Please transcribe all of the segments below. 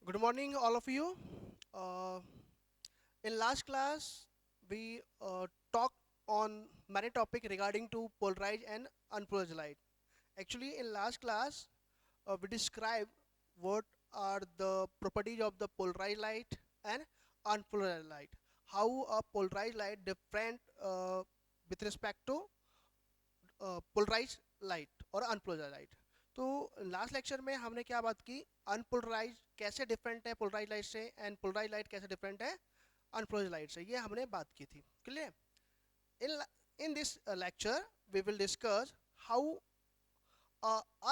Good morning, all of you. Uh, in last class, we talked on many topic regarding to polarized and unpolarized light. Actually, in last class, we described what are the properties of the polarized light and unpolarized light. How a polarized light different with respect to polarise light और unpolarise light. तो last lecture में हमने क्या बात की, unpolarise कैसे different है polarise light से एंड पोलराइज लाइट कैसे डिफरेंट है अनपोलराइज लाइट से, ये हमने बात की थी. Clear? In this lecture we will discuss how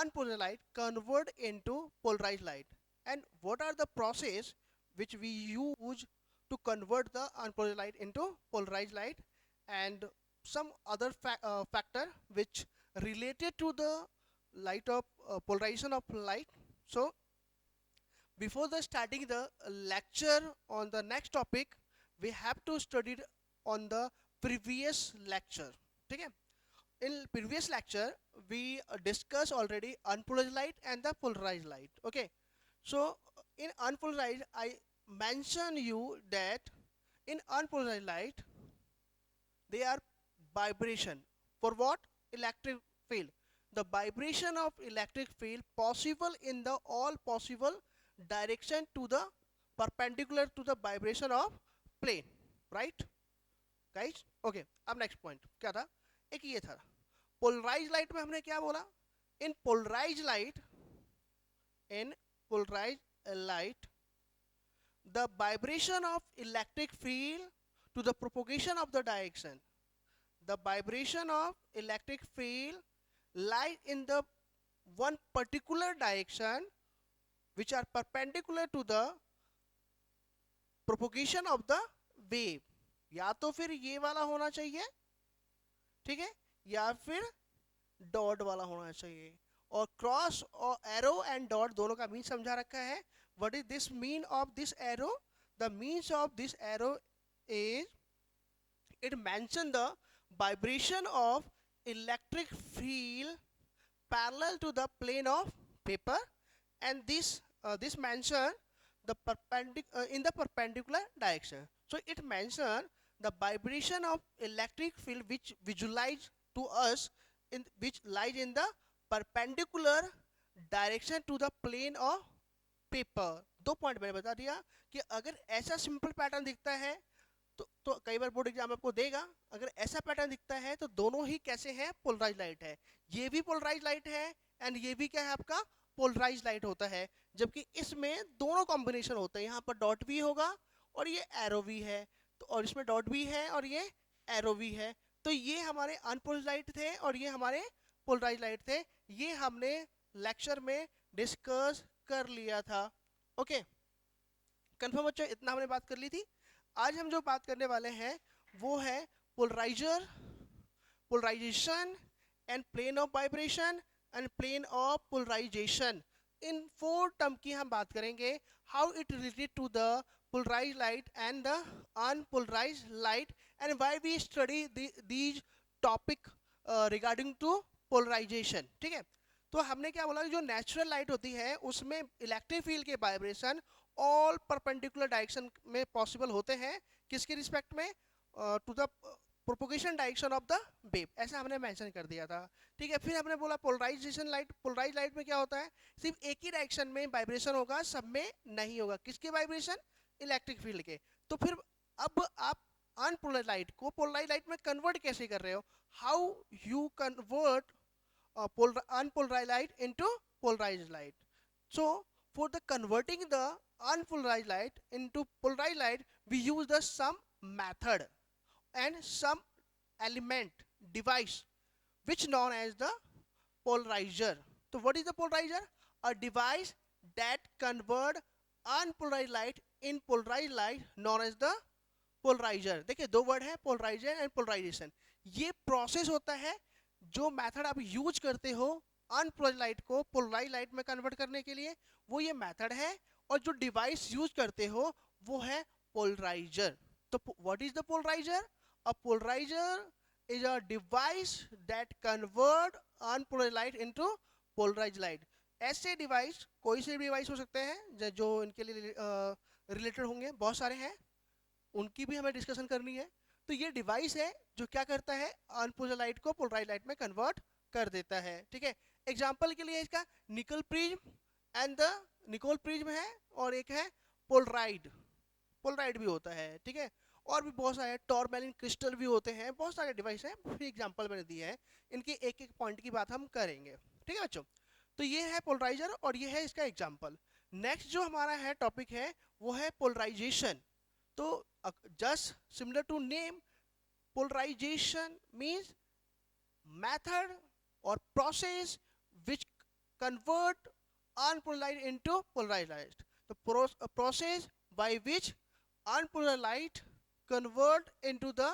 unpolarized light convert into polarized light and what are the process which we use to convert the unpolarized light into polarized light and some other factor which related to the light of polarization of light. So before the starting the lecture on the next topic, we have to study on the previous lecture. Okay? In previous lecture we discussed already unpolarized light and the polarized light. Okay, so in unpolarized I mention you that in unpolarized light they are vibration. For what? Electric field. The vibration of electric field possible in the all possible direction to the perpendicular to the vibration of plane, right guys? Okay, अब next point क्या था, एक ये था polarise light में हमने क्या बोला, in polarized light, in polarized light the vibration of electric field to the propagation of the direction, the vibration of electric field lies in the one particular direction which are perpendicular to the propagation of the wave. या तो फिर ये वाला होना चाहिए, ठीक है, या फिर डॉट वाला होना चाहिए. और क्रॉस और एरो एंड डॉट दोनों का मीन समझा रखा है. What is this mean of this arrow? The means of this arrow is it mentioned the vibration of electric field parallel to the plane of paper, and this mention the in the perpendicular direction. So it mentioned the vibration of electric field which visualize to us in which lies in the perpendicular direction to the plane of paper. दो point मैंने बता दिया कि अगर ऐसा simple pattern दिखता है तो कई बार बोर्ड एग्जाम आपको देगा, अगर ऐसा पैटर्न दिखता है तो दोनों ही कैसे हैं, पोलराइज लाइट है. ये भी पोलराइज लाइट है एंड ये भी क्या है आपका पोलराइज लाइट होता है. जबकि इसमें दोनों कॉम्बिनेशन होते हैं, यहाँ पर डॉट भी होगा और ये एरो भी है, तो और इसमें डॉट भी है और ये एरो भी है. तो ये हमारे अनपोलराइज लाइट थे और ये हमारे पोलराइज लाइट थे. ये हमने लेक्चर में डिस्कस कर लिया था. ओके, कंफर्म बच्चों, इतना हमने बात कर ली थी. आज हम जो बात करने वाले हैं वो है polariser, polarisation and plane of vibration and plane of polarisation. In four term की हम बात करेंगे. How it related to the polarise light and the unpolarise light and why we study these topic regarding to polarisation. ठीक है, तो हमने क्या बोला, जो नेचुरल लाइट होती है उसमें इलेक्ट्रिक फील्ड के वाइब्रेशन ऑल परपेंडिकुलर डायरेक्शन में पॉसिबल होते हैं. किसके रिस्पेक्ट में? To the propagation direction of the wave, ऐसा हमने मेंशन कर दिया था. ठीक है, फिर हमने बोला पोलराइजेशन लाइट. पोलराइज लाइट में क्या होता है, सिर्फ एक ही डायरेक्शन में वाइब्रेशन होगा, सब में नहीं होगा. किसके वाइब्रेशन? इलेक्ट्रिक फील्ड के. तो फिर अब आप अनपोलराइज लाइट को पोलराइज लाइट में कन्वर्ट कैसे कर रहे हो? How you convert unpolarized light into polarized light. So for the converting the unpolarized light into polarized light, we use the some method and some element device which known as the polarizer. So what is the polarizer? A device that convert unpolarized light in polarized light known as the polarizer. देखिए दो word है, polariser and polarisation. ये process होता है, जो method आप use करते हो अनपोलराइज लाइट को पोलराइज लाइट में कन्वर्ट करने के लिए, वो ये मेथड है. और जो डिवाइस यूज करते हो वो है पोलराइजर. तो what is the polariser? A polariser is a device that convert unpolarized light into polarized light. ऐसे डिवाइस कोई से भी डिवाइस हो सकते हैं जो इनके लिए रिलेटेड होंगे, बहुत सारे हैं, उनकी भी हमें डिस्कशन करनी है। तो ये डिवाइस है जो क्या करता है, अनपोलराइज्ड लाइट को पोलराइज्ड लाइट में कन्वर्ट कर देता है, ठीक है। एग्जांपल के लिए इसका Nicol prism and the Nicol prism है, और एक है पोलराइड, पोलराइड भी होता है, ठीक है। और भी बहुत सारे टॉरमेलिन क्रिस्टल भी होते हैं, बहुत सारे डिवाइस हैं, फिर एग्जांपल मैंने दिए हैं, इनके एक एक पॉइंट की बात हम करेंगे, ठीक है बच्चों। तो ये है पोलराइजर और ये है इसका एग्जांपल। नेक्स्ट जो हमारा है टॉपिक है वो है पोलराइजेशन। तो just similar to name, polarisation means method और process which convert unpolarized into polarized. The process by which unpolarized light convert into the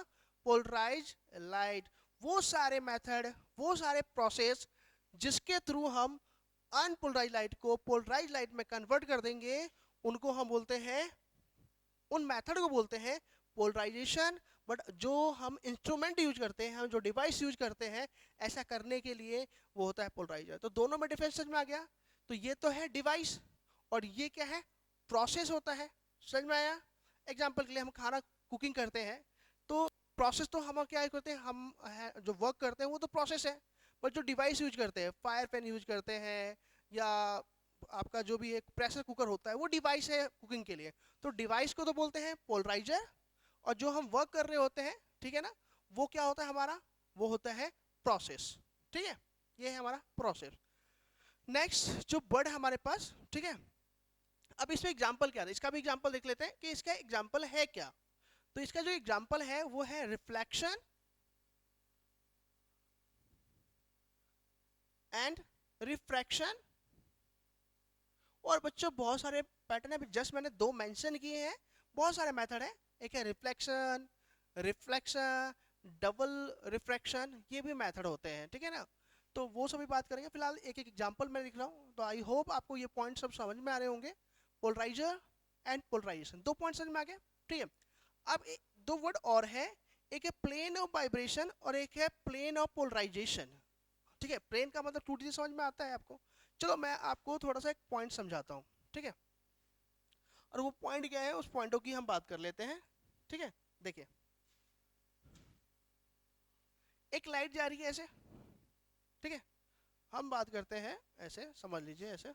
polarized light, वो सारे मेथड, वो सारे प्रोसेस जिसके थ्रू हम अनपोलराइज लाइट को पोलराइज लाइट में convert कर देंगे, उनको हम बोलते हैं, उन मेथड को बोलते हैं पोलराइजेशन। बट जो हम इंस्ट्रूमेंट यूज करते हैं, हम जो डिवाइस यूज करते हैं ऐसा करने के लिए, वो होता है पोलराइजर। तो दोनों में डिफरेंस समझ में आ गया। तो ये तो है डिवाइस और ये क्या है, प्रोसेस होता है, समझ में आया। एग्जांपल के लिए हम खाना कुकिंग करते हैं, तो प्रोसेस तो हम क्या करते हैं, हम जो वर्क करते हैं वो तो प्रोसेस है। बट जो डिवाइस यूज करते हैं, फायर पैन यूज करते हैं, या आपका जो भी एक प्रेशर कुकर होता है, वो डिवाइस है कुकिंग के लिए। तो डिवाइस को तो बोलते हैं पोलराइजर, और जो हम वर्क कर रहे होते हैं, ठीक है ना, वो क्या होता है हमारा, वो होता है प्रोसेस, ठीक है। ये है हमारा प्रोसेस। नेक्स्ट जो वर्ड है हमारे पास, ठीक है, अब इसमें एग्जांपल क्या है, इसका भी एग्जांपल देख लेते हैं कि इसका एग्जांपल है क्या। तो इसका जो एग्जांपल है वो है रिफ्लेक्शन एंड रिफ्रैक्शन। और बच्चों बहुत सारे पैटर्न है, जस्ट मैंने दो मेंशन किए हैं, बहुत सारे मेथड है। एक है रिफ्लेक्शन, रिफ्लेक्शन, डबल रिफ्रैक्शन, ये भी मेथड होते हैं, ठीक है ना। तो वो सभी बात करेंगे। फिलहाल एक एक एग्जांपल मैं लिख रहा हूँ, तो आई होप आपको ये पॉइंट सब समझ में आ रहे होंगे। पोलराइजर एंड पोलराइजेशन, दो पॉइंट समझ में आ गए, ठीक है। अब दो वर्ड और है, एक है प्लेन ऑफ वाइब्रेशन और एक है प्लेन ऑफ पोलराइजेशन, ठीक है। प्लेन का मतलब 2D समझ में आता है आपको। चलो मैं आपको थोड़ा सा एक पॉइंट समझाता हूँ, ठीक है। और वो पॉइंट क्या है, उस पॉइंटों की हम बात कर लेते हैं, ठीक है। देखिए एक लाइट जा रही है ऐसे, ठीक है, हम बात करते हैं ऐसे, समझ लीजिए ऐसे,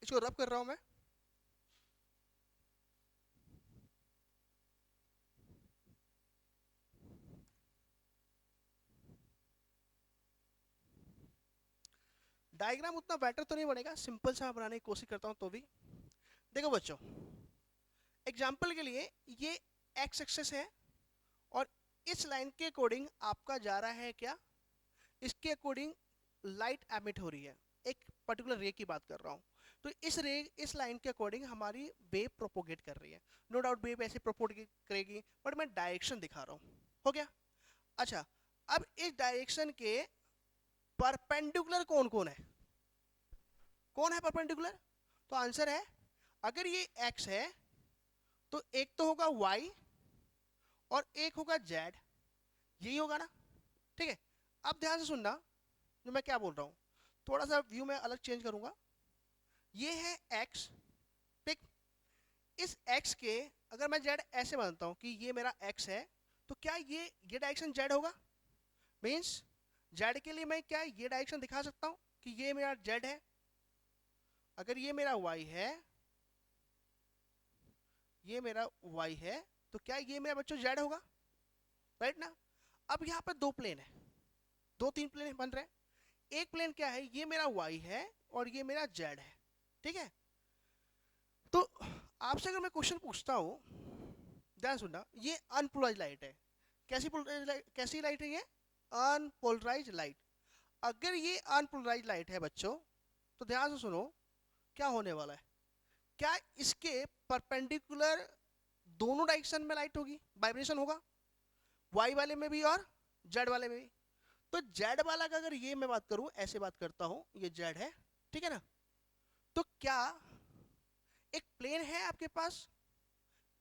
इसको रब कर रहा हूं मैं, डायग्राम उतना बेटर तो नहीं बनेगा, सिंपल सा बनाने की कोशिश करता हूं तो भी। देखो बच्चों, एग्जाम्पल के लिए ये एक्स एक्सेस है, और इस लाइन के अकॉर्डिंग आपका जा रहा है क्या, इसके अकॉर्डिंग लाइट एमिट हो रही है, एक पर्टिकुलर रे की बात कर रहा हूँ। तो इस रे, इस लाइन के अकॉर्डिंग हमारी वेव प्रोपोगेट कर रही है। नो डाउट वेव ऐसे प्रोपोगेट करेगी, बट मैं डायरेक्शन दिखा रहा हूँ, हो गया। अच्छा, अब इस डायरेक्शन के परपेंडिकुलर कौन कौन है, कौन है परपेंडिकुलर। तो आंसर है, अगर ये x है तो एक तो होगा y और एक होगा z, यही होगा ना, ठीक है। अब ध्यान से सुनना जो मैं क्या बोल रहा हूँ, थोड़ा सा व्यू में अलग चेंज करूंगा। ये है x, ठीक। इस x के अगर मैं z ऐसे मानता हूँ कि ये मेरा x है, तो क्या ये डायरेक्शन z होगा, मीन्स z के लिए मैं क्या ये डायरेक्शन दिखा सकता हूँ कि ये मेरा z है। अगर ये मेरा y है, ये मेरा y है, तो क्या ये मेरा बच्चों z होगा, राइट ना। अब यहाँ पर दो प्लेन है, दो तीन प्लेन बन रहे हैं। एक प्लेन क्या है, ये मेरा y है और ये मेरा z है, ठीक है। तो आपसे अगर मैं क्वेश्चन पूछता हूँ, ध्यान सुनना, ये अनपोलराइज लाइट है, कैसी लाइट है ये, अनपोलराइज लाइट। अगर ये अनपोलराइज लाइट है बच्चों, तो ध्यान से सुनो क्या होने वाला है, क्या इसके परपेंडिकुलर दोनों डायरेक्शन में लाइट होगी, वाइब्रेशन होगा, y वाले में भी और z वाले में भी। तो z वाला का अगर ये मैं बात करूं, ऐसे बात करता हूं, ये z है, ठीक है ना। तो क्या एक प्लेन है आपके पास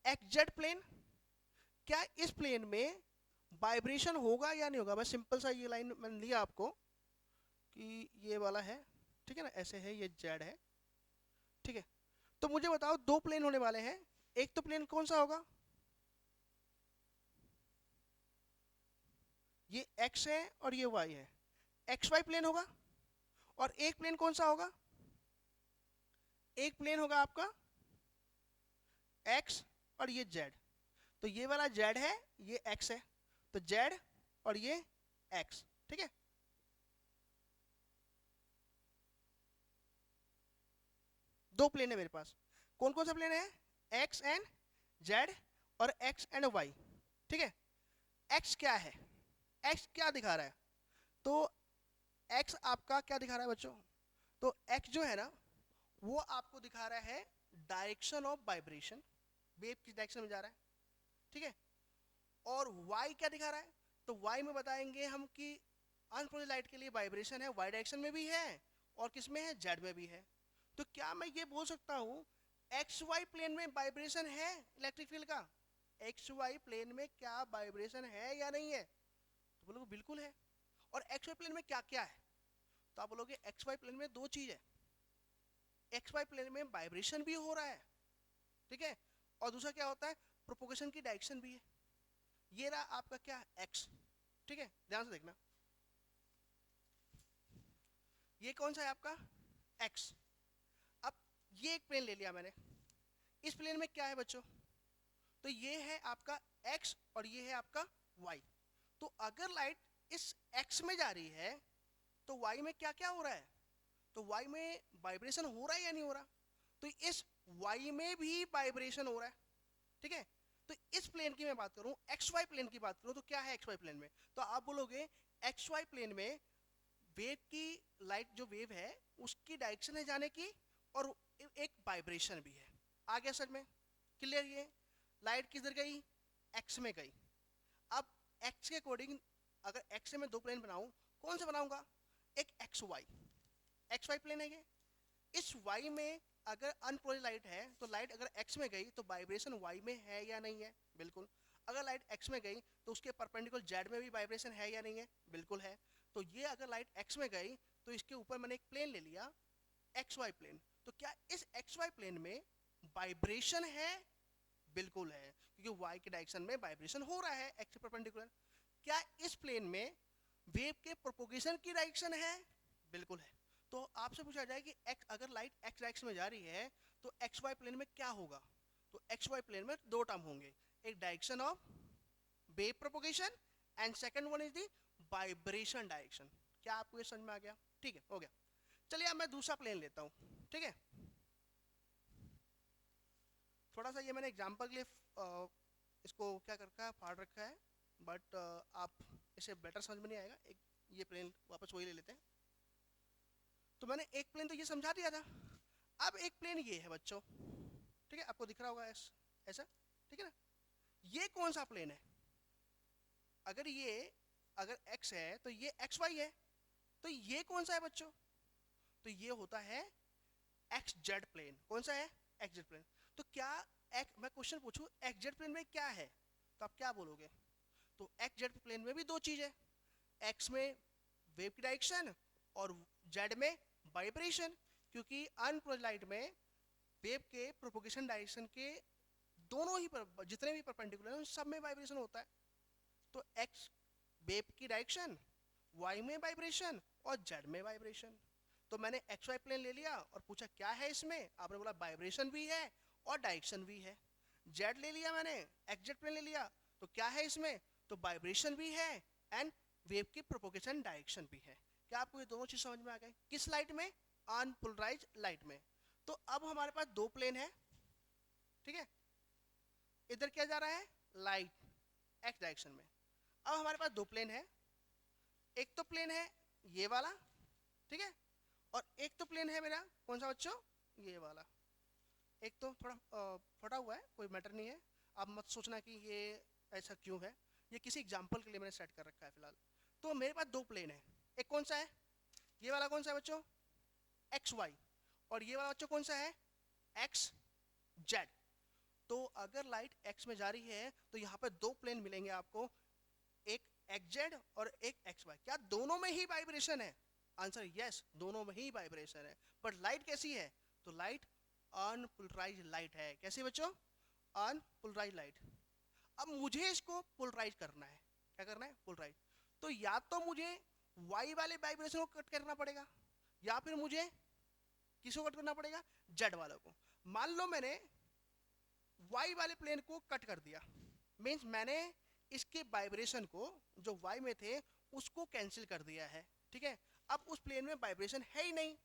xz प्लेन, क्या इस प्लेन में वाइब्रेशन होगा या नहीं होगा। मैं सिंपल सा ये लाइन मैंने लिया आपको कि ये वाला है, ठीक है ना, ऐसे है, ये जेड है, ठीक है। तो मुझे बताओ दो प्लेन होने वाले हैं, एक तो प्लेन कौन सा होगा, ये एक्स है और ये वाई है, एक्स वाई प्लेन होगा। और एक प्लेन कौन सा होगा, एक प्लेन होगा आपका एक्स और ये जेड। तो ये वाला जेड है, ये एक्स है, तो जेड और ये एक्स, ठीक है। दो प्लेन है मेरे पास, कौन कौन सा प्लेन है, एक्स एंड जेड और एक्स एंड वाई, ठीक है। एक्स क्या है, एक्स क्या दिखा रहा है, तो एक्स आपका क्या दिखा रहा है बच्चों, तो एक्स जो है ना वो आपको दिखा रहा है डायरेक्शन ऑफ वाइब्रेशन, वेव किस डायरेक्शन में जा रहा है, ठीक है। और वाई क्या दिखा रहा है, तो वाई में बताएंगे हम कि अनप्रोज लाइट के लिए वाइब्रेशन है, वाई डायरेक्शन में भी है और किस में है, जेड में भी है। तो क्या मैं ये बोल सकता हूँ एक्स वाई प्लेन में वाइब्रेशन है इलेक्ट्रिक फील्ड का, एक्स वाई प्लेन में क्या वाइब्रेशन है या नहीं है, तो बोलोगे बिल्कुल है। और एक्स वाई प्लेन में क्या क्या है, तो आप बोलोगे एक्स वाई प्लेन में दो चीज है, एक्स वाई प्लेन में वाइब्रेशन भी हो रहा है, ठीक है, और दूसरा क्या होता है, प्रोपोगेशन की डायरेक्शन भी है। ये रहा आपका क्या, एक्स, ठीक है, ध्यान से देखना, ये कौन सा है आपका एक्स। अब ये एक प्लेन ले लिया मैंने, इस प्लेन में क्या है बच्चों, तो ये है आपका एक्स और ये है आपका वाई। तो अगर लाइट इस एक्स में जा रही है तो वाई में क्या क्या हो रहा है, तो वाई में वाइब्रेशन हो रहा है या नहीं हो रहा, तो इस वाई में भी वाइब्रेशन हो रहा है, ठीक है। तो इस प्लेन की मैं बात करूं, एक्स वाई प्लेन की बात करूं, तो क्या है एक्स वाई प्लेन में, तो आप बोलोगे एक्स वाई प्लेन में वेव की, लाइट जो वेव है उसकी डायरेक्शन है जाने की और एक वाइब्रेशन भी है। आ गया सर में, क्लियर, ये लाइट किधर गई, एक्स में गई। अब एक्स के अकॉर्डिंग अगर एक्स से मैं दो प्लेन बनाऊं, कौन सा बनाऊंगा, एक एक्स वाई प्लेन है ये, इस वाई में अगर अनप्रोज लाइट है तो लाइट अगर एक्स में गई तो वाइब्रेशन वाई में है या नहीं है, बिल्कुल। अगर लाइट एक्स में गई तो उसके परपेंडिकुलर जेड में भी वाइब्रेशन है या नहीं है, बिल्कुल है। तो ये अगर लाइट एक्स में गई तो इसके ऊपर मैंने एक प्लेन ले लिया एक्स वाई प्लेन, तो क्या इस एक्स वाई प्लेन में वाइब्रेशन है, बिल्कुल है, क्योंकि वाई के डायरेक्शन में वाइब्रेशन हो रहा है एक्स परपेंडिकुलर। क्या इस प्लेन में वेव के प्रोपोगेशन की डायरेक्शन है, बिल्कुल है। तो आपसे पूछा जाए कि एक्स, अगर लाइट एक्स डायरेक्शन में जा रही है तो एक्स वाई प्लेन में क्या होगा, तो एक्स वाई प्लेन में दो टर्म होंगे, एक direction of wave propagation and second one is the vibration direction. क्या आपको ये समझ में आ गया, ठीक है, हो गया। चलिए अब मैं दूसरा प्लेन लेता हूँ, ठीक है। थोड़ा सा ये मैंने एग्जांपल के लिए इसको क्या कर रखा है, फाड़ रखा है, बट आप इसे बेटर समझ में नहीं आएगा, एक ये प्लेन वापस वही ले लेते हैं। तो मैंने एक प्लेन तो ये समझा दिया था, अब एक प्लेन ये है बच्चों, ठीक है, आपको दिख रहा होगा ऐसा, ठीक है ना। ये कौन सा प्लेन है, अगर ये, अगर x है तो ये एक्स वाई है, तो ये कौन सा है बच्चों, तो ये होता है एक्स जेड प्लेन। कौन सा है, एक्स जेड प्लेन। तो क्या मैं क्वेश्चन पूछूं एक्स जेड प्लेन में क्या है, तो आप क्या बोलोगे, तो एक्स जेड प्लेन में भी दो चीज है, एक्स में वेव की डायरेक्शन और जेड में वाइब्रेशन, क्योंकि अनप्रोज लाइट में वेव के प्रोपोगेशन डायरेक्शन के दोनों ही जितने भी परपेंडिकुलर हैं सब में वाइब्रेशन होता है। तो एक्स वेव की डायरेक्शन, वाई में वाइब्रेशन और जेड में वाइब्रेशन। तो मैंने एक्स वाई प्लेन ले लिया और पूछा क्या है इसमें, आपने बोला वाइब्रेशन भी है और डायरेक्शन भी है। जेड ले लिया मैंने, एक्स जेड प्लेन ले लिया, तो क्या है इसमें, तो वाइब्रेशन भी है एंड वेव की प्रोपोगेशन डायरेक्शन भी है। क्या आपको ये दोनों चीज समझ में आ गई, किस लाइट में, अनपोलराइज्ड लाइट में। तो अब हमारे पास दो प्लेन है, ठीक है, इधर क्या जा रहा है, लाइट एक्स डायरेक्शन में। अब हमारे पास दो प्लेन है, एक तो प्लेन है ये वाला, ठीक है, और एक तो प्लेन है मेरा कौन सा बच्चों, ये वाला। एक तो थोड़ा फटा हुआ है, कोई मैटर नहीं है, आप मत सोचना कि ये ऐसा क्यों है, ये किसी एग्जांपल के लिए मैंने सेट कर रखा है फिलहाल। तो मेरे पास दो प्लेन है, एक कौन सा है, ये वाला कौन सा है बच्चों, एक्स वाई, और ये वाला बच्चों कौन सा है, एक्स जेड। तो अगर लाइट एक्स में जा रही है तो यहाँ पे दो प्लेन मिलेंगे आपको, एक एक्स जेड और एक एक्स वाई। क्या दोनों में ही वाइब्रेशन है, आंसर यस, दोनों में ही वाइब्रेशन है। बट लाइट कैसी है? तो लाइट अनपोलराइज लाइट है। कैसी बच्चों? Unpolarise light. अब मुझे इसको पोलराइज करना है। क्या करना है? पोलराइज। तो या तो मुझे वाई वाले वाइब्रेशन को कट करना पड़ेगा, या फिर मुझे किसको कट करना पड़ेगा? जेड वालों को। मान लो मैंने वाई वाले प्लेन को कट कर दिया, मीन्स मैंने इसके वाइब्रेशन को जो वाई में थे उसको कैंसिल कर दिया है। ठीक है, अब उस प्लेन में वाइब्रेशन है ही नहीं।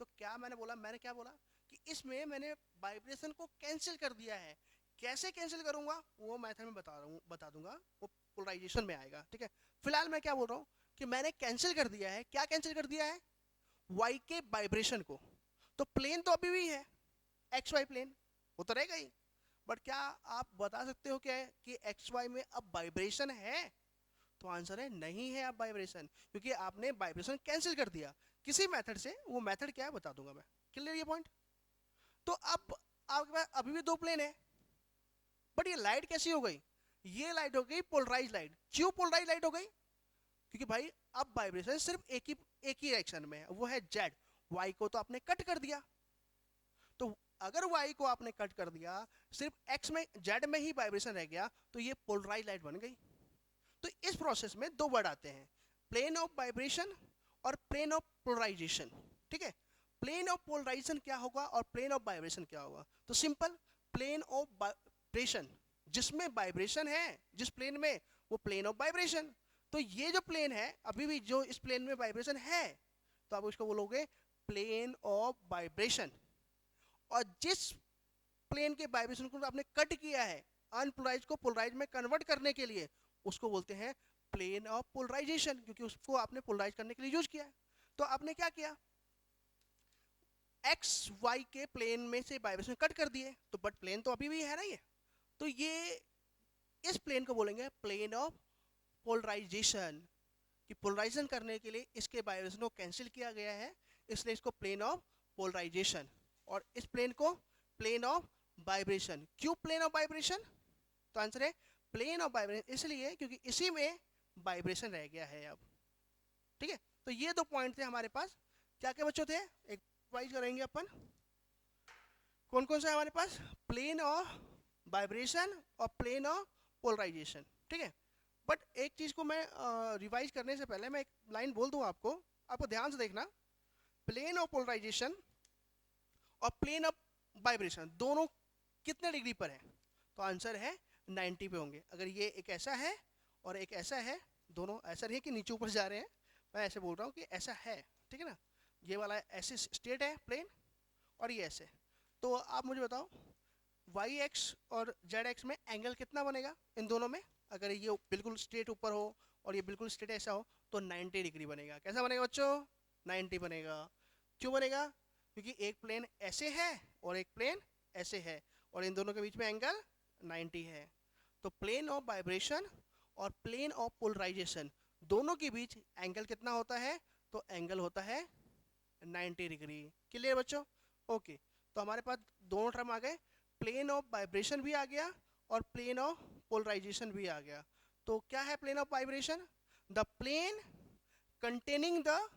तो क्या मैंने बोला? मैंने क्या बोला कि इसमें मैंने वाइब्रेशन को कैंसिल कर दिया है। कैसे कैंसिल करूंगा वो मेथड में बता दूंगा, वो पोलराइजेशन में आएगा। ठीक है, फिलहाल मैं क्या बोल रहा हूँ कि मैंने कैंसिल कर दिया है। क्या कैंसिल कर दिया है? वाई के वाइब्रेशन को। तो प्लेन तो अभी भी है, एक्स वाई प्लेन, वो तो रहेगा ही। बट क्या आप बता सकते हो क्या है कि एक्स वाई में अब वाइब्रेशन है? तो आंसर है नहीं है अब वाइब्रेशन, क्योंकि आपने वाइब्रेशन कैंसिल कर दिया किसी मेथड से। वो मेथड क्या है बता दूंगा मैं। क्लियर ये पॉइंट? तो अब आपके पास अभी भी दो प्लेन है, बट ये लाइट कैसी हो गई? ये लाइट हो गई पोलराइज लाइट। क्यों पोलराइज लाइट हो गई? क्योंकि भाई अब वाइब्रेशन सिर्फ एक ही डायरेक्शन में है, वो है जेड। वाई को तो आपने कट कर दिया। तो अगर वाई को आपने कट कर दिया, सिर्फ एक्स में जेड में ही वाइब्रेशन रह गया, तो ये पोलराइज लाइट बन गई। तो इस प्रोसेस में दो वर्ड आते हैं, प्लेन ऑफ वाइब्रेशन और प्लेन ऑफ पोलराइजेशन। ठीक है, प्लेन ऑफ पोलराइजेशन क्या होगा और प्लेन ऑफ वाइब्रेशन क्या होगा? तो सिंपल, प्लेन ऑफ वाइब्रेशन जिसमें वाइब्रेशन है, जिस प्लेन में, वो प्लेन ऑफ वाइब्रेशन। तो ये जो प्लेन है अभी भी जो इस प्लेन में वाइब्रेशन है, तो आप उसको बोलोगे प्लेन ऑफ वाइब्रेशन। और जिस प्लेन के वाइब्रेशन को आपने कट किया है अनपोलराइज को पोलराइज में कन्वर्ट करने के लिए, उसको बोलते हैं प्लेन ऑफ पोलराइजेशन, क्योंकि उसको आपने पोलराइज करने के लिए यूज किया है। तो आपने क्या किया? एक्स वाई के प्लेन में से वाइब्रेशन कट कर दिए, तो बट प्लेन तो अभी भी है ना ये। तो ये इस प्लेन को बोलेंगे प्लेन ऑफ पोलराइजेशन, कि पोलराइजेशन करने के लिए इसके वाइब्रेशन को कैंसिल किया गया है, इसलिए इसको प्लेन ऑफ पोलराइजेशन। और इस प्लेन को प्लेन ऑफ वाइब्रेशन। क्यों प्लेन ऑफ वाइब्रेशन? तो आंसर है प्लेन ऑफ वाइब्रेशन इसलिए क्योंकि इसी में वाइब्रेशन रह गया है अब। ठीक है, तो ये दो पॉइंट थे हमारे पास। क्या क्या बच्चों थे? एक वाइज करेंगे अपन। कौन कौन सा है हमारे पास? प्लेन ऑफ वाइब्रेशन और प्लेन ऑफ पोलराइजेशन। ठीक है, बट एक चीज को मैं रिवाइज करने से पहले मैं एक लाइन बोल दूं आपको, आपको ध्यान से देखना। प्लेन ऑफ पोलराइजेशन और प्लेन ऑफ वाइब्रेशन दोनों कितने डिग्री पर है? तो आंसर है 90 पे होंगे। अगर ये एक ऐसा है और एक ऐसा है, दोनों ऐसा नहीं है कि नीचे ऊपर जा रहे हैं, मैं ऐसे बोल रहा हूँ कि ऐसा है। ठीक है ना, ये वाला ऐसे स्ट्रेट है प्लेन और ये ऐसे। तो आप मुझे बताओ वाई एक्स और जेड एक्स में एंगल कितना बनेगा इन दोनों में? अगर ये बिल्कुल स्ट्रेट ऊपर हो और ये बिल्कुल स्ट्रेट ऐसा हो तो 90 डिग्री बनेगा। कैसा बनेगा बच्चों? 90 बनेगा। क्यों बनेगा? क्योंकि एक प्लेन ऐसे है और एक प्लेन ऐसे है, और इन दोनों के बीच में एंगल 90 है। तो प्लेन ऑफ वाइब्रेशन और प्लेन ऑफ पोलराइजेशन दोनों के बीच एंगल कितना होता है? तो एंगल होता है 90 डिग्री। क्लियर बच्चों? ओके, तो हमारे पास दोनों टर्म आ गए, प्लेन ऑफ वाइब्रेशन भी आ गया और प्लेन ऑफ पोलराइजेशन भी आ गया। तो क्या है plane of vibration? The plane containing the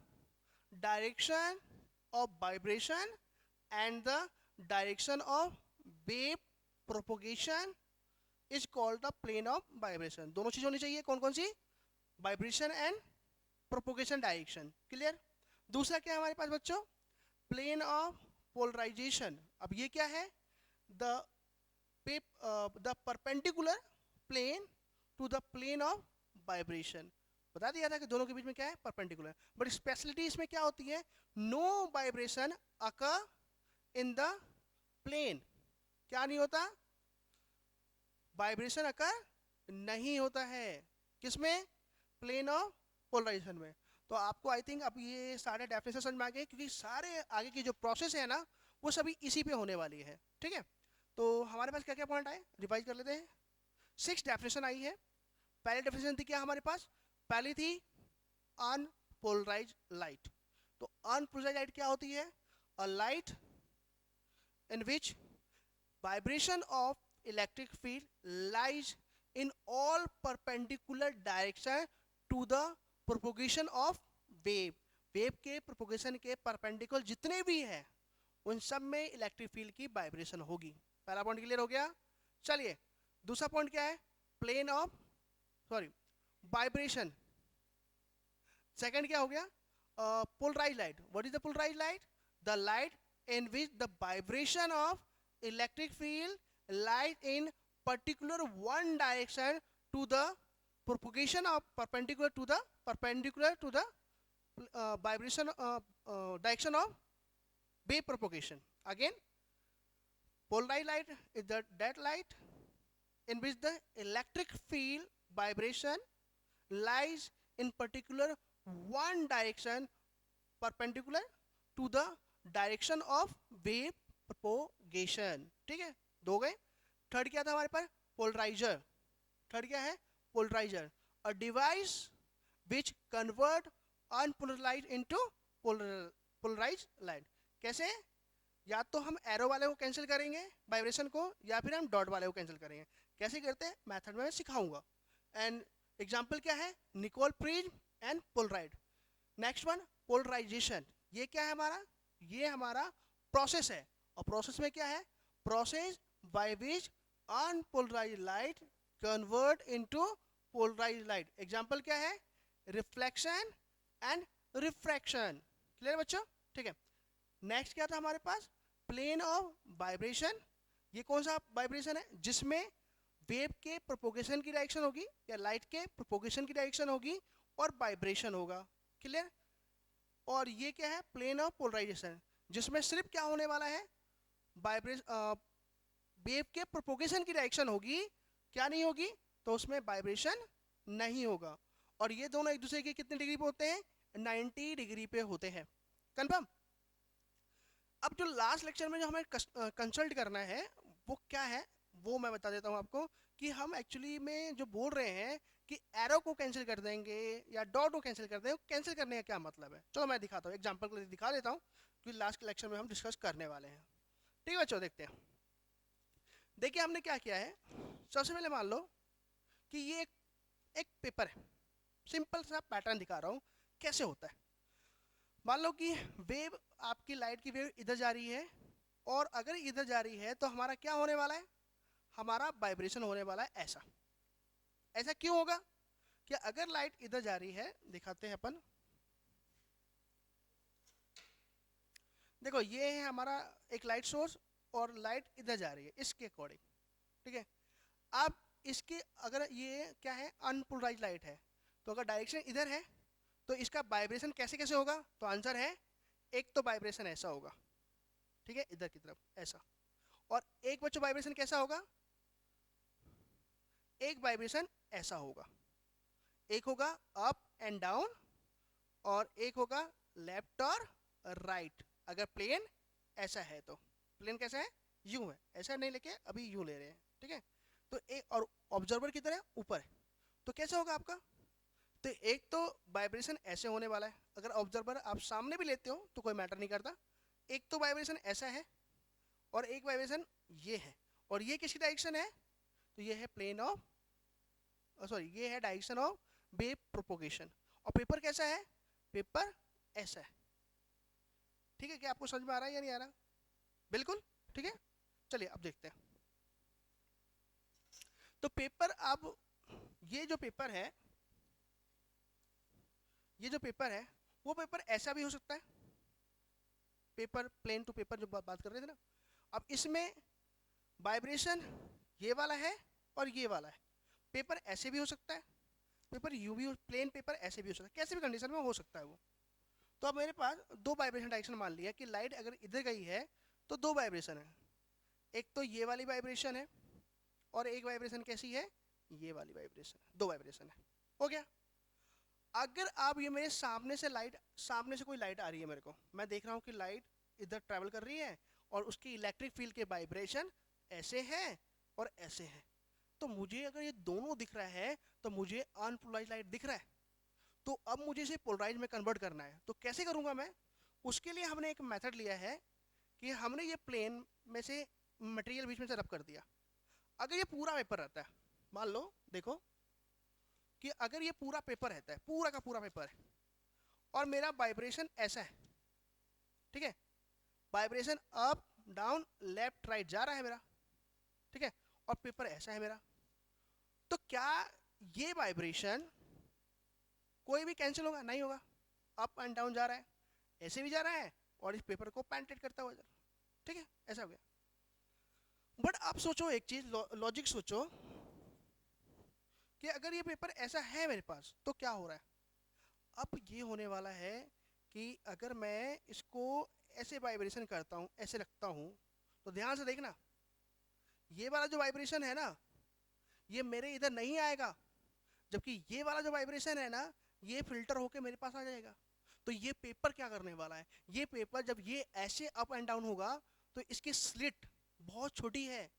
direction of vibration and the direction of wave propagation is called the plane of vibration। दोनों चीज होनी चाहिए, कौन कौन सी? Vibration and propagation direction. Clear? दूसरा क्या है हमारे पास बच्चों? Plane of polarization. अब ये क्या है? The perpendicular plane to the plane of vibration. बता दिया था कि दोनों के बीच में क्या है? परपेंडिकुलर। बट स्पेशलिटी इसमें क्या होती है? No vibration occur in the plane. क्या नहीं होता? वाइब्रेशन अकर नहीं होता है। किसमें? प्लेन ऑफ पोलराइजेशन में। तो आपको आई थिंक अब ये सारे डेफिनेशन समझ में आ गए, क्योंकि सारे आगे की जो प्रोसेस है ना वो सभी इसी पे होने वाली है। ठीक है, तो हमारे पास क्या क्या पॉइंट आए, रिवाइज कर लेते हैं। 6 डेफिनेशन आई है। पहली डेफिनेशन थी क्या हमारे पास? पहली थी अनपोलराइज लाइट। तो अनपोलराइज लाइट क्या होती है? A light in which vibration of electric field lies in all perpendicular direction to the propagation of wave. Wave के प्रोपोगेशन के परपेंडिकुलर जितने भी हैं उन सब में इलेक्ट्रिक फील्ड की वाइब्रेशन होगी। पहला पॉइंट क्लियर हो गया। चलिए दूसरा पॉइंट क्या है, प्लेन ऑफ वाइब्रेशन। सेकंड क्या हो गया, polarise light. What is the polarise light? The light in which the vibration of electric field lies in particular one direction to the propagation of perpendicular to the vibration direction of wave propagation. Again, polarized light is that light in which the electric field vibration lies in particular one direction perpendicular to the direction of wave propagation. ठीक है, दो गए। Third क्या था हमारे पास, polariser. Third क्या है, polariser, a device which convert unpolarised into polarised light. कैसे? या तो हम एरो वाले को कैंसिल करेंगे वाइब्रेशन को, या फिर हम डॉट वाले को कैंसिल करेंगे। कैसे करते हैं मेथड में मैं सिखाऊंगा। एंड एग्जांपल क्या है, Nicol prism and Polaroid. Next one, polarisation. ये क्या है हमारा, ये हमारा प्रोसेस है। और प्रोसेस में क्या है, process by which unpolarised light convert into polarised light. Example क्या है, रिफ्लेक्शन एंड रिफ्रैक्शन। क्लियर बच्चों? ठीक है। नेक्स्ट क्या था हमारे पास, प्लेन ऑफ वाइब्रेशन। ये कौन सा वाइब्रेशन है, जिसमें वेव के प्रोपोगेशन की डायरेक्शन होगी या लाइट के प्रोपोगेशन की डायरेक्शन होगी और वाइब्रेशन होगा। क्लियर? और ये क्या है, प्लेन ऑफ पोलराइजेशन, जिसमें सिर्फ क्या होने वाला है, वाइब्रेशन वेव के प्रोपोगेशन की डायरेक्शन होगी, क्या नहीं होगी, तो उसमें वाइब्रेशन नहीं होगा। और ये दोनों एक दूसरे के कितने डिग्री पे होते हैं, 90 डिग्री पे होते हैं। कंफर्म? अब जो लास्ट लेक्चर में जो हमें कंसल्ट करना है वो क्या है, वो मैं बता देता हूँ आपको। कि हम एक्चुअली में जो बोल रहे हैं कि एरो को कैंसिल कर देंगे या डॉट को कैंसिल कर देंगे, कैंसिल करने का क्या मतलब है, चलो मैं दिखाता हूँ, एग्जांपल के लिए दिखा देता हूँ, क्योंकि लास्ट लेक्चर में हम डिस्कस करने वाले हैं। ठीक है बच्चों, देखते हैं। देखिए हमने क्या किया है, सबसे पहले मान लो कि ये एक पेपर है, सिंपल सा पैटर्न दिखा रहा हूँ कैसे होता है। मान लो कि वेव, आपकी लाइट की वेव इधर जा रही है, और अगर इधर जा रही है तो हमारा क्या होने वाला है, हमारा वाइब्रेशन होने वाला है ऐसा। ऐसा क्यों होगा, कि अगर लाइट इधर जा रही है, दिखाते हैं अपन। देखो ये है हमारा एक लाइट सोर्स, और लाइट इधर जा रही है इसके अकॉर्डिंग। ठीक है, अब इसके अगर ये क्या है, अनपोलराइज्ड लाइट है, तो अगर डायरेक्शन इधर है तो इसका वाइब्रेशन कैसे कैसे होगा, तो आंसर है, एक तो वाइब्रेशन ऐसा होगा, ठीक है, इधर की तरफ ऐसा। और एक बच्चों वाइब्रेशन कैसा होगा, एक वाइब्रेशन ऐसा होगा। एक होगा अप एंड डाउन, और एक होगा लेफ्ट और राइट। अगर प्लेन ऐसा है तो, प्लेन कैसा है, यूं है, ऐसा नहीं लेके अभी यूं ले रहे हैं। ठीक है, तो एक और ऑब्जर्वर की तरह ऊपर है, तो कैसे होगा आपका, तो एक तो वाइब्रेशन ऐसे होने वाला है। अगर ऑब्जर्वर आप सामने भी लेते हो तो कोई मैटर नहीं करता। एक तो वाइब्रेशन ऐसा है, और एक वाइब्रेशन ये है, और ये किसकी डायरेक्शन है, तो ये है प्लेन ऑफ ये है डायरेक्शन ऑफ वेव प्रोपोगेशन। और पेपर कैसा है, पेपर ऐसा है। ठीक है, क्या आपको समझ में आ रहा है या नहीं आ रहा? बिल्कुल ठीक है। चलिए अब देखते हैं। तो पेपर, अब ये जो पेपर है, ये जो पेपर है वो पेपर ऐसा भी हो सकता है, पेपर प्लेन टू पेपर जो बात कर रहे थे ना। अब इसमें वाइब्रेशन ये वाला है और ये वाला है। पेपर ऐसे भी हो सकता है, पेपर यू भी, प्लेन पेपर ऐसे भी हो सकता है, कैसे भी कंडीशन में हो सकता है वो। तो अब मेरे पास दो वाइब्रेशन डायरेक्शन मान लिया कि लाइट अगर इधर गई है तो दो वाइब्रेशन है, एक तो ये वाली वाइब्रेशन है, और एक वाइब्रेशन कैसी है, ये वाली वाइब्रेशन, दो वाइब्रेशन है। हो गया। अगर आप ये मेरे सामने से लाइट, सामने से कोई लाइट आ रही है मेरे को, मैं देख रहा हूँ कि लाइट इधर ट्रैवल कर रही है, और उसकी इलेक्ट्रिक फील्ड के वाइब्रेशन ऐसे हैं और ऐसे हैं, तो मुझे अगर ये दोनों दिख रहा है तो मुझे अनपोलराइज्ड लाइट दिख रहा है। तो अब मुझे इसे पोलराइज में कन्वर्ट करना है, तो कैसे करूँगा मैं, उसके लिए हमने एक मेथड लिया है कि हमने ये प्लेन में से मटेरियल बीच में से रब कर दिया। अगर ये पूरा पेपर रहता है, मान लो देखो कि अगर ये पूरा पेपर रहता है, पूरा का पूरा पेपर है, और मेरा वाइब्रेशन ऐसा है, ठीक है, vibration up down left right जा रहा है मेरा, ठीक है, और पेपर ऐसा है मेरा, तो क्या ये वाइब्रेशन कोई भी कैंसिल होगा? नहीं होगा। अप एंड डाउन जा रहा है, ऐसे भी जा रहा है और इस पेपर को पेंटेट करता हुआ जा रहा है, ठीक है, ऐसा हो गया। बट आप सोचो एक चीज, लॉजिक सोचो कि अगर ये पेपर ऐसा है मेरे पास तो क्या हो रहा है। अब ये होने वाला है कि अगर मैं इसको ऐसे वाइब्रेशन करता हूँ, ऐसे रखता हूँ, तो ध्यान से देखना, ये वाला जो वाइब्रेशन है ना, ये मेरे इधर नहीं आएगा, जबकि ये वाला जो वाइब्रेशन है ना, ये फिल्टर होके मेरे पास आ जाएगा। तो ये पेपर क्या करने वाला है, ये पेपर जब ये ऐसे अप एंड डाउन होगा तो इसकी स्लिट बहुत छोटी है,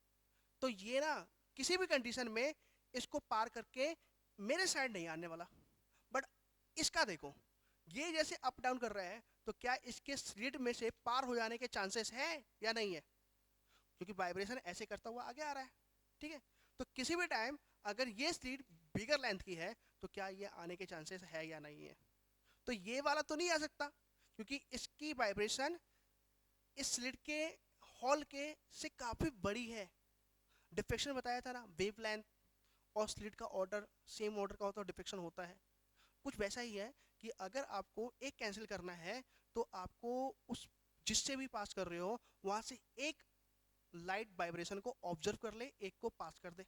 तो ये ना किसी भी कंडीशन में इसको पार करके मेरे साइड नहीं आने वाला। बट इसका देखो, ये जैसे अप डाउन कर रहा है, तो क्या इसके स्लिट में से पार हो जाने के चांसेस है या नहीं है? क्योंकि वाइब्रेशन ऐसे करता हुआ आगे आ रहा है, ठीक है। तो किसी भी टाइम अगर ये स्लिट बिगर लेंथ की है तो क्या ये आने के चांसेस है या नहीं है? तो ये वाला तो नहीं आ सकता, क्योंकि इसकी वाइब्रेशन इस स्लिट के हॉल के से काफी बड़ी है। डिफ्लेक्शन बताया था ना, वेव लेंथ और स्लिट का ऑर्डर सेम ऑर्डर का होता है, डिफ्लेक्शन होता है। कुछ वैसा ही है कि अगर आपको एक कैंसिल करना है तो आपको उस जिससे भी पास कर रहे हो वहां से एक लाइट वाइब्रेशन को ऑब्जर्व कर ले, एक को पास कर दे।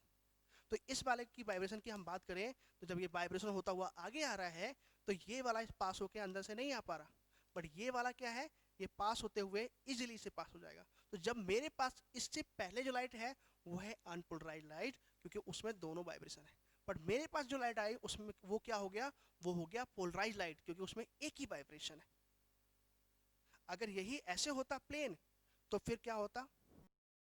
तो इस वाले की वाइब्रेशन की हम बात करें तो जब ये वाइब्रेशन होता हुआ आगे आ रहा है तो ये वाला पास होकर अंदर से नहीं आ पा रहा, बट ये वाला क्या है, ये पास होते हुए इजीली से पास हो जाएगा। तो जब मेरे पास इससे पहले जो लाइट है वो है अनपोलराइज्ड लाइट, क्योंकि उसमें दोनों वाइब्रेशन है। बट मेरे पास जो लाइट आई उसमें वो क्या हो गया, वो हो गया पोलराइज्ड लाइट, क्योंकि उसमें एक ही वाइब्रेशन है। अगर यही ऐसे होता प्लेन तो फिर क्या होता,